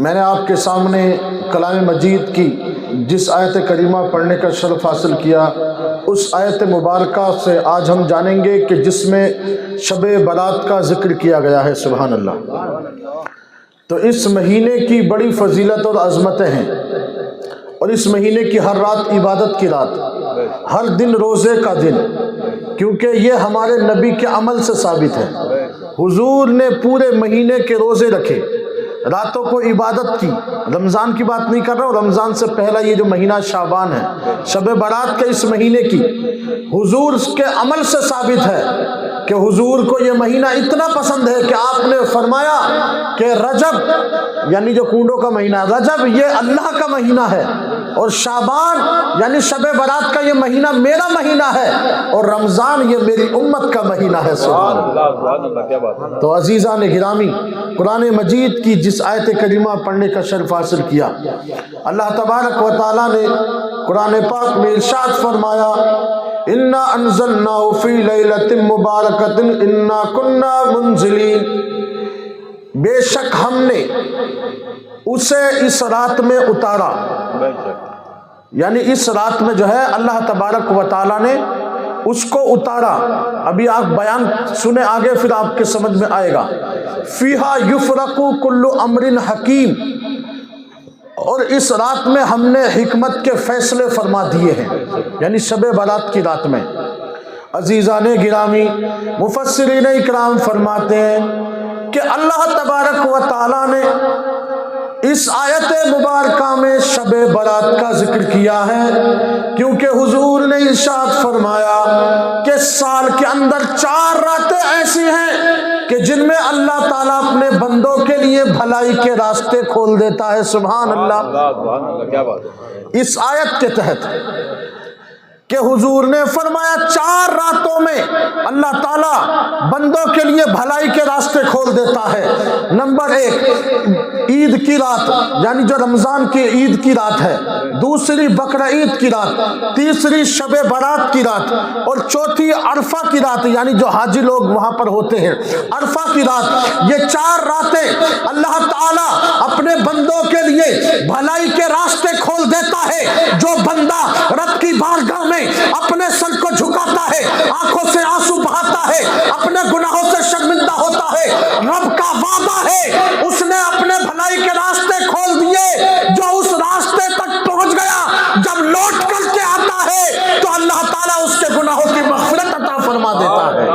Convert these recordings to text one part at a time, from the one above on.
میں نے آپ کے سامنے کلام مجید کی جس آیت کریمہ پڑھنے کا شرف حاصل کیا، اس آیت مبارکہ سے آج ہم جانیں گے کہ جس میں شب برات کا ذکر کیا گیا ہے۔ سبحان اللہ۔ تو اس مہینے کی بڑی فضیلت اور عظمتیں ہیں، اور اس مہینے کی ہر رات عبادت کی رات، ہر دن روزے کا دن، کیونکہ یہ ہمارے نبی کے عمل سے ثابت ہے۔ حضور نے پورے مہینے کے روزے رکھے، راتوں کو عبادت کی۔ رمضان کی بات نہیں کر رہا ہوں، رمضان سے پہلا یہ جو مہینہ شعبان ہے، شب برات کے اس مہینے کی حضور کے عمل سے ثابت ہے کہ حضور کو یہ مہینہ اتنا پسند ہے کہ آپ نے فرمایا کہ رجب یعنی جو کنڈوں کا مہینہ، رجب یہ اللہ کا مہینہ ہے، اور شعبان یعنی شب برات کا یہ مہینہ میرا مہینہ ہے، اور رمضان یہ میری امت کا مہینہ ہے۔ سبحان اللہ۔ تو عزیزان گرامی، قرآن مجید کی جس آیت کریمہ پڑھنے کا شرف حاصل کیا، اللہ تبارک و تعالیٰ نے قرآن پاک میں ارشاد فرمایا، اِنَّا أَنزَلْنَاهُ فِي لَيْلَةٍ مُبَارَكَةٍ إِنَّا كُنَّا مُنزِلِينَ، بے شک ہم نے اسے اس رات میں اتارا، یعنی اس رات میں جو ہے اللہ تبارک و تعالیٰ نے اس کو اتارا۔ ابھی آپ بیان سنیں آگے، پھر آپ کے سمجھ میں آئے گا۔ فیہا یفرق کل امر حکیم، اور اس رات میں ہم نے حکمت کے فیصلے فرما دیے ہیں، یعنی شب برات کی رات میں۔ عزیزان گرامی، مفسرین اکرام فرماتے ہیں کہ اللہ تبارک و تعالیٰ نے اس آیت مبارکہ میں شب برات کا ذکر کیا ہے، کیونکہ حضور نے ارشاد فرمایا کہ سال کے اندر 4 راتیں ایسی ہیں کہ جن میں اللہ تعالیٰ اپنے بندوں کے لیے بھلائی کے راستے کھول دیتا ہے۔ سبحان اللہ۔ اس آیت کے تحت کہ حضور نے فرمایا 4 راتوں میں اللہ تعالیٰ بندوں کے لیے بھلائی کے راستے کھول دیتا ہے۔ نمبر 1 عید کی رات، یعنی جو رمضان کی عید کی رات ہے، دوسری بقرہ عید کی رات، تیسری شب برات کی رات، اور چوتھی عرفہ کی رات، یعنی جو حاجی لوگ وہاں پر ہوتے ہیں عرفہ کی رات۔ یہ 4 راتیں اللہ تعالیٰ اپنے بندوں کے لیے بھلائی کے راستے کھول دیتا ہے۔ جو بندہ رب کی بارگاہ میں اپنے سر کو جھکاتا ہے، آنکھوں سے آنسو بہاتا ہے، اپنے گناہوں سے شرمندہ ہوتا ہے، رب کا وعدہ ہے اس نے اپنے بھلائی کے راستے کھول دیے۔ جو اس راستے تک پہنچ گیا، جب لوٹ کر کے آتا ہے تو اللہ تعالیٰ اس کے گناہوں کی مغفرت عطا فرما دیتا ہے۔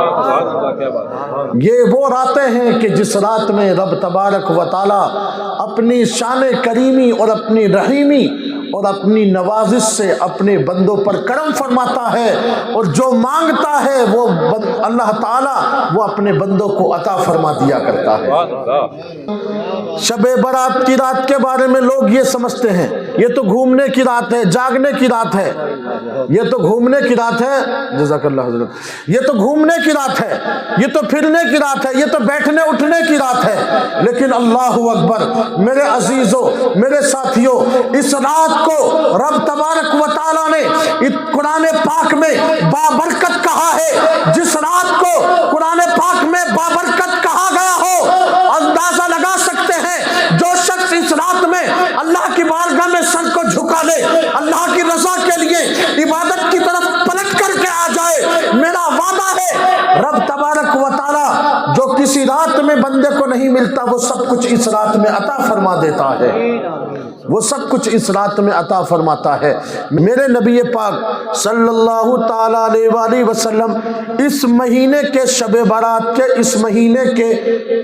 یہ وہ راتیں ہیں کہ جس رات میں رب تبارک و تعالیٰ اپنی شان کریمی اور اپنی رحیمی اور اپنی نوازش سے اپنے بندوں پر کرم فرماتا ہے، اور جو مانگتا ہے وہ اللہ تعالیٰ وہ اپنے بندوں کو عطا فرما دیا کرتا ہے۔ شب برات کی رات کے بارے میں لوگ یہ سمجھتے ہیں یہ تو گھومنے کی رات ہے، جاگنے کی رات ہے، یہ تو گھومنے کی رات ہے، جزاک اللہ حضرت، یہ تو گھومنے کی رات ہے، یہ تو پھرنے کی رات ہے، یہ تو بیٹھنے اٹھنے کی رات ہے۔ لیکن اللہ اکبر، میرے عزیزوں، میرے ساتھیوں، اس رات کو رب تبارک و تعالیٰ نے قرآن پاک میں بابرکت کہا ہے۔ جس رات کو قرآن پاک میں بابرکت کہا گیا ہو، اندازہ لگا سکتے ہیں جو شخص اس رات میں اللہ کی بارگاہ میں سر کو جھکا لے، اللہ کی رضا کے لیے عبادت کی طرف پلٹ کر کے آ جائے، میرا وعدہ ہے رب تبارک و تعالیٰ جو کسی رات میں بندے کو نہیں ملتا وہ سب کچھ اس رات میں عطا فرما دیتا ہے، وہ سب کچھ اس رات میں عطا فرماتا ہے۔ میرے نبی پاک صلی اللہ تعالیٰ علیہ وآلہ وسلم اس مہینے کے شب برات کے، اس مہینے کے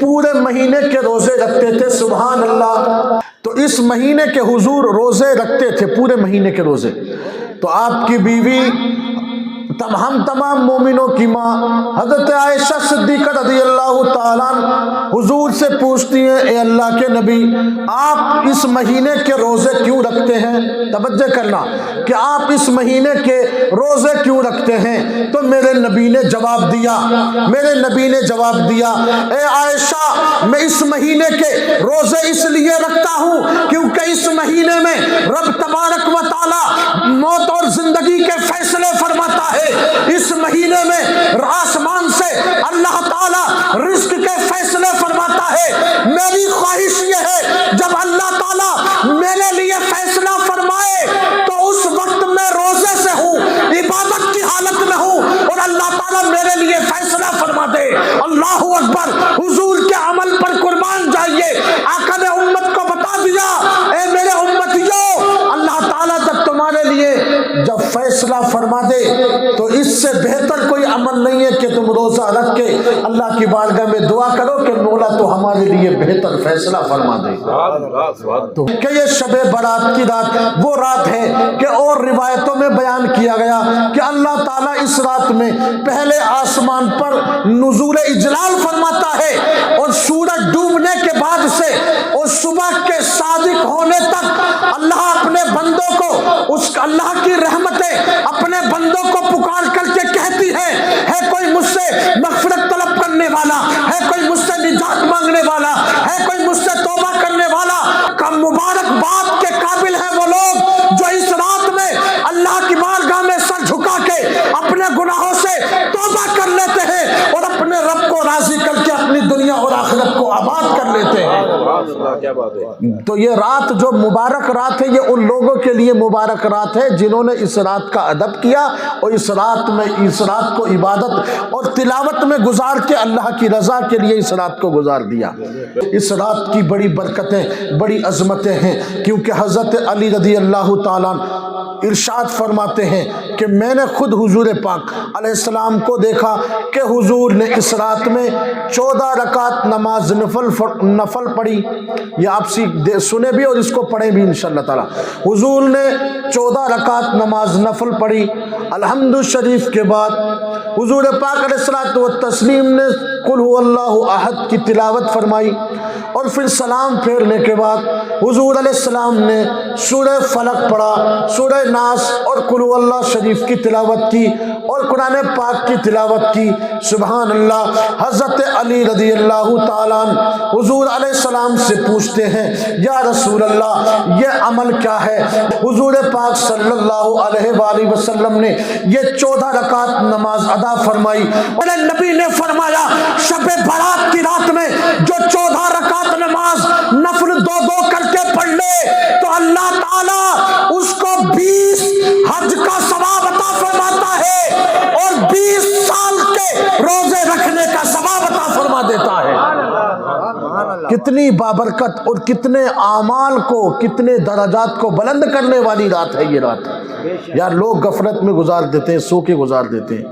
پورے مہینے کے روزے رکھتے تھے۔ سبحان اللہ۔ تو اس مہینے کے حضور روزے رکھتے تھے، پورے مہینے کے روزے۔ تو آپ کی بیوی، ہم تمام مومنوں کی ماں حضرت عائشہ صدیقہ رضی اللہ تعالیٰ حضور سے پوچھتی ہیں، اے اللہ کے نبی، آپ اس مہینے کے روزے کیوں رکھتے ہیں؟ توجہ کرنا کہ آپ اس مہینے کے روزے کیوں رکھتے ہیں؟ تو میرے نبی نے جواب دیا، میرے نبی نے جواب دیا، اے عائشہ، میں اس مہینے کے روزے اس لیے رکھتا ہوں کیونکہ اس مہینے میں رب تبارک و تعالیٰ موت اور زندگی کے فیصلے فرماتا ہے۔ اس مہینے میں آسمان سے اللہ تعالیٰ رزق کے فیصلے فرماتا ہے۔ میری خواہش یہ ہے جب اللہ پر حضور کے عمل پر قربان جائیے۔ آقا نے امت کو بتا دیا، اے میرے امتیوں، اللہ تعالیٰ جب تمہارے لیے جب فیصلہ فرما دے تو اس سے بہتر کوئی عمل نہیں ہے کہ تم روزہ رکھ کے اللہ کی بارگاہ میں دعا کرو کہ مولا تو ہمارے لیے بہتر فیصلہ فرما دے۔ تو کہ یہ شب برات کی رات وہ رات ہے کہ اور روایتوں میں بیان کیا گیا کہ اللہ تعالیٰ اس رات میں پہلے آسمان پر نزول اجلال فرماتا ہے، اور سورج ڈوبنے کے بعد سے اور صبح کے صادق ہونے تک اللہ اپنے بندوں کو اس اللہ کی رحمتیں اپنے بندوں کو پکار کر کے کہتی ہے کوئی مجھ سے مغفرت طلب کرنے والا ہے، کوئی مجھ سے نجات مانگنے والا ہے، کوئی مجھ سے توبہ کرنے والا۔ کم مبارک بات کے قابل ہیں وہ لوگ جو اس رات میں اللہ کی بارگاہ میں سر جھکا کے اپنے گناہوں سے توبہ کر لیتے ہیں اور اپنے رب کو راضی کر کے اپنی دنیا اور آخرت کو آباد کر لیتے ہیں۔ تو یہ رات جو مبارک رات ہے یہ ان لوگوں کے لیے مبارک رات ہے جنہوں نے اس رات کا ادب کیا اور اس رات کو عبادت اور تلاوت میں گزار کے اللہ کی رضا کے لیے اس رات کو گزار دیا۔ اس رات کی بڑی برکتیں بڑی عظمتیں ہیں، کیونکہ حضرت علی رضی اللہ تعالیٰ ارشاد فرماتے ہیں کہ میں نے خود حضور پاک علیہ السلام کو دیکھا کہ حضور نے اس رات میں 14 رکعت نماز نفل پڑھی۔ یہ آپ سنے بھی اور اس کو پڑھیں بھی انشاءاللہ تعالی۔ حضور نے 14 رکعت نماز نفل پڑھی۔ الحمد شریف کے بعد حضور پاک علیہ الصلوۃ والتسلیم نے قل هو اللہ احد کی تلاوت فرمائی، اور پھر سلام پھیرنے کے بعد حضور علیہ السلام نے سورہ فلق پڑھا، سورہ ناس اور قل هو اللہ شریف کی تلاوت کی اور قرآن پاک کی تلاوت کی۔ سبحان اللہ۔ حضرت علی رضی اللہ تعالیٰ حضور علیہ السلام سے پوچھتے ہیں یا رسول اللہ یہ عمل کیا ہے؟ حضور پاک صلی اللہ علیہ وآلہ وسلم نے یہ 14 رکعت نماز ادا فرمائی، اور نبی نے فرمایا شب برات کی رات میں جو 14 رکعت نماز نفل 2 کر کے پڑھ لے تو اللہ تعالیٰ اس کو 20 حج کا ثواب عطا فرماتا ہے اور 20 سال کے روزے رکھنے کا ثواب عطا فرما دیتا ہے۔ کتنی بابرکت اور کتنے اعمال کو کتنے درجات کو بلند کرنے والی رات ہے یہ رات۔ یار لوگ غفلت میں گزار دیتے ہیں، سو کے گزار دیتے ہیں۔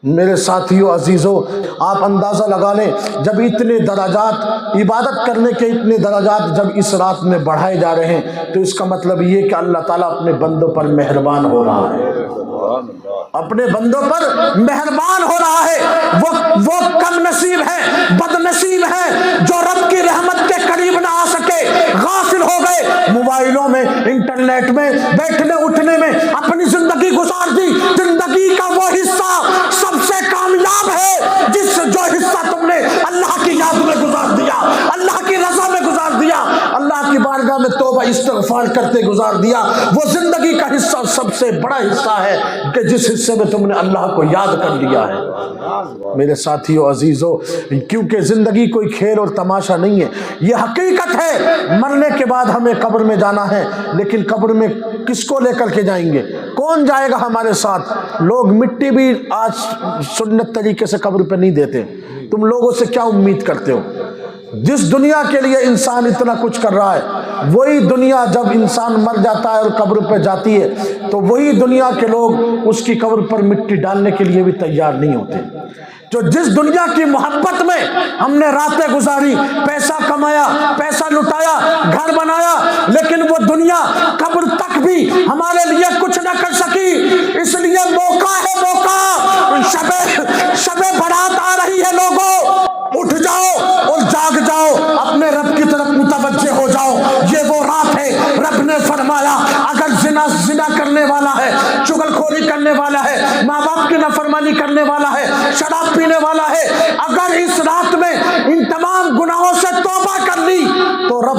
میرے ساتھیوں عزیزوں، آپ اندازہ لگا لیں جب اتنے درجات عبادت کرنے کے اتنے درجات جب اس رات میں بڑھائے جا رہے ہیں تو اس کا مطلب یہ کہ اللہ تعالیٰ اپنے بندوں پر مہربان ہو رہا ہے، اپنے بندوں پر مہربان ہو رہا ہے۔ وہ کم نصیب ہے، بد نصیب ہے جو رب کی رحمت کے قریب نہ آ سکے، غافل ہو گئے، موبائلوں میں انٹرنیٹ میں بیٹھنے اٹھنے میں اپنی زندگی گزار دی۔ زندگی کا وہ حصہ سب سے کامیاب ہے جو حصہ تم نے اللہ کی یاد میں گزار دیا، اللہ کی رضا میں گزار دیا، اللہ کی بارگاہ میں توبہ استغفار کرتے گزار دیا۔ وہ زندگی کا حصہ سب سے بڑا حصہ ہے کہ جس حصے میں تم نے اللہ کو یاد کر لیا ہے۔ میرے ساتھیوں عزیزوں، کیونکہ زندگی کوئی کھیل اور تماشا نہیں ہے، یہ حقیقت ہے مرنے کے بعد ہمیں قبر میں جانا ہے، لیکن قبر میں کس کو لے کر کے جائیں گے؟ کون جائے گا ہمارے ساتھ؟ لوگ مٹی بھی آج سنت طریقے سے قبر پہ نہیں دیتے۔ تم لوگوں سے کیا امید کرتے ہو؟ جس دنیا کے لیے انسان اتنا کچھ کر رہا ہے، وہی دنیا جب انسان مر جاتا ہے اور قبر پہ جاتی ہے تو وہی دنیا کے لوگ اس کی قبر پر مٹی ڈالنے کے لیے بھی تیار نہیں ہوتے۔ جو جس دنیا کی محبت میں ہم نے راتیں گزاری، پیسہ کمایا، پیسہ لٹایا، گھر بنایا، لیکن وہ دنیا قبر تک بھی ہمارے لیے کچھ نہ کر سکی۔ اس لیے موقع ہے، موقع، شب برات آ رہی ہے، لوگوں اٹھ جاؤ اور جاگ جاؤ، اپنے رب کی طرف متوجہ ہو جاؤ۔ یہ وہ رات ہے، رب نے فرمایا اگر زنا کرنے والا ہے، چغلخوری کرنے والا ہے، ماں باپ کی نافرمانی کرنے والا ہے، شراب پینے والا ہے، اگر اس رات میں ان تمام گناہوں سے توبہ کر لی تو رب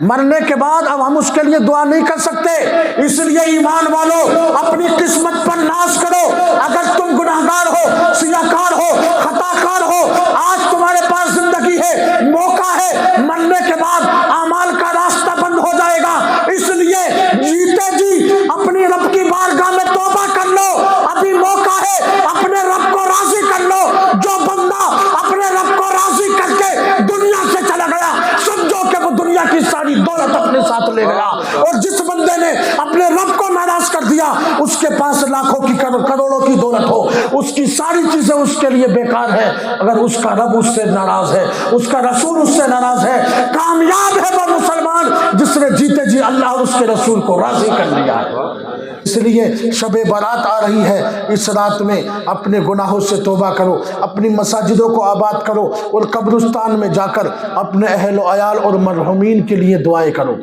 مرنے کے بعد اب ہم اس کے لیے دعا نہیں کر سکتے. اس لیے ایمان والو اپنی قسمت پر ناز کرو. اگر تم گناہگار ہو، سیاہکار ہو، خطا کار ہو، آج تمہارے پاس زندگی ہے، موقع ہے. مرنے کے بعد اعمال کا راستہ بند ہو جائے گا. اس لیے جیتے جی اپنی رب کی بارگاہ میں توبہ کر لو. ابھی موقع ہے، اپنے رب کو راضی کر لو. جو بندہ اپنے رب کو راضی کر کے دنیا سے چلا گیا، سمجھو کہ وہ دنیا کی ساری دولت اپنے ساتھ لے گیا. اور جس بندے نے اپنے رب کو ناراض کر دیا، اس کے پاس لاکھوں کی کروڑوں کی دولت ہو، اس کی ساری چیزیں اس کے لیے بیکار ہے اگر اس کا رب اس سے ناراض ہے، اس کا رسول اس سے ناراض ہے. کامیاب ہے وہ مسلمان جس نے جیتے جی اللہ اور اس کے رسول کو راضی کر لیا ہے. اس لیے شب برات آ رہی ہے. اس رات میں اپنے گناہوں سے توبہ کرو، اپنی مساجدوں کو آباد کرو اور قبرستان میں جا کر اپنے اہل و عیال اور مرحومین کے لیے دعائیں کرو.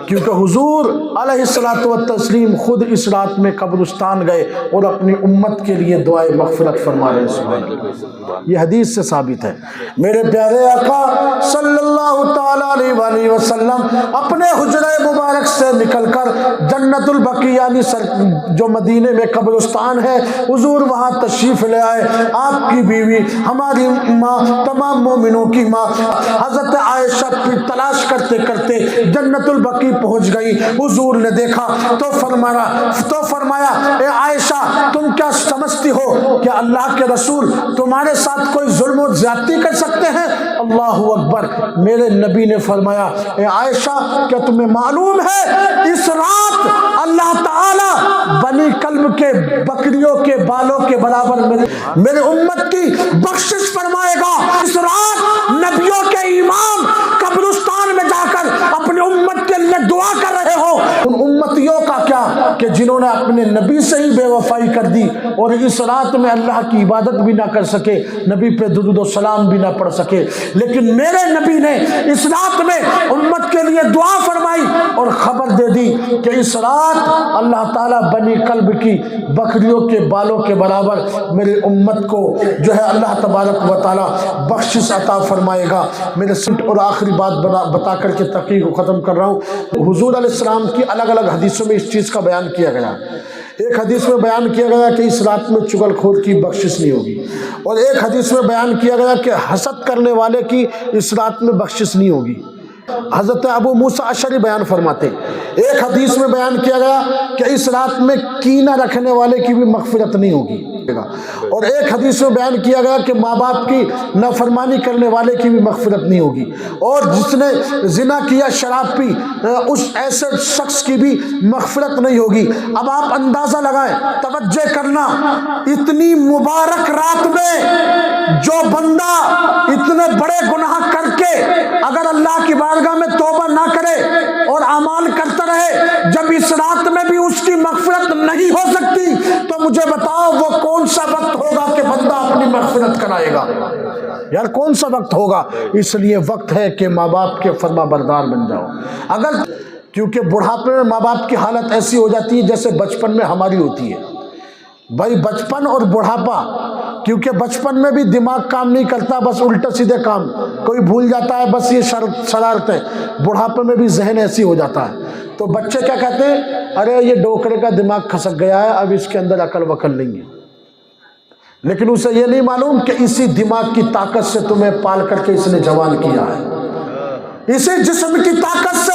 کیونکہ حضور علیہ الصلوۃ والتسلیم خود اس رات میں قبرستان گئے اور اپنی امت کے لیے دعائیں مغفرت فرما رہے ہیں. یہ حدیث سے ثابت ہے. میرے پیارے آقا صلی اللہ تعالی علیہ وآلہ وسلم اپنے حجرہ مبارک سے نکل کر جنت البقیع یعنی جو مدینے میں قبرستان ہے، حضور وہاں تشریف لے آئے. آپ کی بیوی، ہماری ماں، تمام مومنوں کی ماں حضرت عائشہ کی تلاش کرتے کرتے جنت البقیع پہنچ گئی. حضور نے دیکھا تو فرمایا اے عائشہ تم کیا سمجھتی ہو کہ اللہ کے رسول تمہارے ساتھ کوئی ظلم و زیادتی کر سکتے ہیں؟ اللہ اکبر. میرے نبی نے فرمایا اے عائشہ کیا تمہیں معلوم ہے اس رات اللہ تعالی بنی کلب کے بکریوں کے بالوں کے برابر میرے امت کی بخشش فرمائے گا. اس رات نبیوں کے امام قبرستان میں جا کر اپنی امت کے لیے دعا کر رہے ہو. ان امتیوں کا کیا کہ جنہوں نے اپنے نبی سے ہی بے وفائی کر دی اور اس رات میں اللہ کی عبادت بھی نہ کر سکے، نبی پہ درود و سلام بھی نہ پڑھ سکے. لیکن میرے نبی نے اس رات میں امت کے لیے دعا فرمائی اور خبر دے دی کہ اس رات اللہ تعالیٰ بنی کلب کی بکریوں کے بالوں کے برابر میری امت کو جو ہے اللہ تبارک و تعالیٰ بخشش عطا فرمائے گا. میرے سنٹ اور آخری بات بتا کر کے تقریر کو ختم کر رہا ہوں. حضور علیہ السلام کی الگ الگ حدیثوں میں اس چیز کا بیان کیا گیا. ایک حدیث میں بیان کیا گیا کہ اس رات میں چغل خور کی بخشش نہیں ہوگی، اور ایک حدیث میں بیان کیا گیا کہ حسد کرنے والے کی اس رات میں بخشش نہیں ہوگی. حضرت ابو موسیٰ اشعری بیان فرماتے. ایک حدیث میں بیان کیا گیا کہ اس رات میں کینہ رکھنے والے کی بھی مغفرت نہیں ہوگی، اور ایک حدیث میں بیان کیا گیا کہ ماں باپ کی نافرمانی کرنے والے کی بھی مغفرت نہیں ہوگی، اور جس نے زنا کیا، شراب پی، اس ایسے شخص کی بھی مغفرت نہیں ہوگی. اب آپ اندازہ لگائیں، توجہ کرنا، اتنی مبارک رات میں جو بندہ اتنے بڑے گناہ کر کے اگر اللہ کی بارگاہ میں توبہ نہ کرے اور اعمال کرتا رہے، جب اس رات میں بھی اس کی مغفرت نہیں ہو سکتی تو مجھے بتاؤ وہ کون سا وقت ہوگا کہ بندہ اپنی مغفرت کرائے گا؟ یار کون سا وقت ہوگا؟ اس لیے وقت ہے کہ ماں باپ کے فرما بردار بن جاؤ. اگر کیونکہ بڑھاپے میں ماں باپ کی حالت ایسی ہو جاتی ہے جیسے بچپن میں ہماری ہوتی ہے. بھائی بچپن اور بڑھاپا، کیونکہ بچپن میں بھی دماغ کام نہیں کرتا، بس الٹے سیدھے کام، کوئی بھول جاتا ہے، بس یہ شرارتیں. بڑھاپے میں بھی ذہن ایسی ہو جاتا ہے. تو بچے کیا کہتے ہیں؟ ارے یہ ڈوکرے کا دماغ کھسک گیا ہے، اب اس کے اندر عقل وقل نہیں ہے. لیکن اسے یہ نہیں معلوم کہ اسی دماغ کی طاقت سے تمہیں پال کر کے اس نے جوان کیا ہے، اسی جسم کی طاقت سے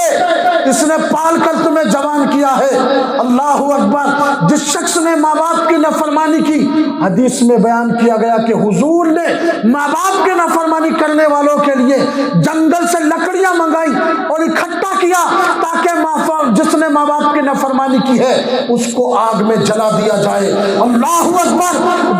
اس نے پال کر تمہیں جوان کیا ہے. اللہ اکبر. جس شخص نے ماں باپ کی نافرمانی کی، حدیث میں بیان کیا گیا کہ حضور نے ماں باپ کی نافرمانی کرنے والوں کے لیے جنگل سے لکڑیاں منگائی اور اکٹھا کیا تاکہ جس نے ماں باپ کی نافرمانی کی ہے اس کو آگ میں جلا دیا جائے. اللہ اکبر.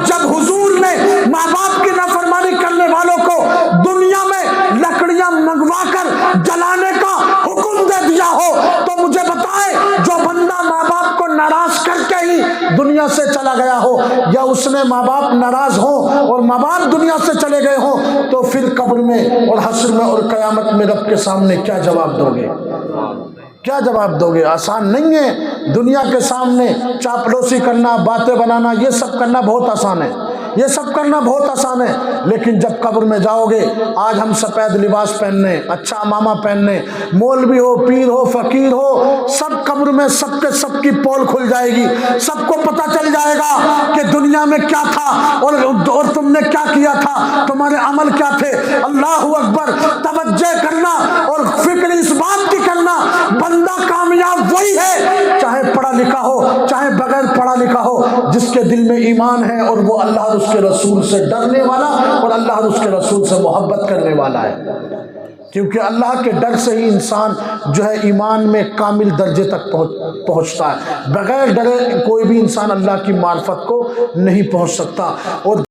جب حضور نے ماں باپ کی نافرمانی کرنے والوں کو دنیا میں لکڑیاں منگوا کر جلانے کا حکم دے دیا ہو تو مجھے بتائے جو بندہ ماں باپ کو ناراض کر کے ہی دنیا سے چلا گیا ہو، یا اس نے ماں باپ ناراض ہو اور ماں باپ دنیا سے چلے گئے ہوں، تو پھر قبر میں اور حشر میں اور قیامت میں رب کے سامنے کیا جواب دو گے؟ کیا جواب دو گے؟ آسان نہیں ہے. دنیا کے سامنے چاپلوسی کرنا، باتیں بنانا، یہ سب کرنا بہت آسان ہے، یہ سب کرنا بہت آسان ہے، لیکن جب قبر میں جاؤ گے، آج ہم سفید لباس پہننے، اچھا امامہ پہننے، مولوی ہو، پیر ہو، فقیر ہو، سب قبر میں سب کے سب کی پول کھل جائے گی، سب کو پتہ چل جائے گا کہ دنیا میں کیا تھا اور تم نے کیا کیا تھا، تمہارے عمل کیا تھے۔ اللہ اکبر! توجہ کرنا اور فکر اس بات کی کرنا، بندہ کامیاب وہی ہے، چاہے پڑھا لکھا ہو چاہے بغیر پڑھا لکھا ہو، جس کے دل میں ایمان ہے اور وہ اللہ اور اس کے رسول سے ڈرنے والا اور اللہ اور اس کے رسول سے محبت کرنے والا ہے، کیونکہ اللہ کے ڈر سے ہی انسان جو ہے ایمان میں کامل درجے تک پہنچتا ہے۔ بغیر ڈرے کوئی بھی انسان اللہ کی معرفت کو نہیں پہنچ سکتا۔ اور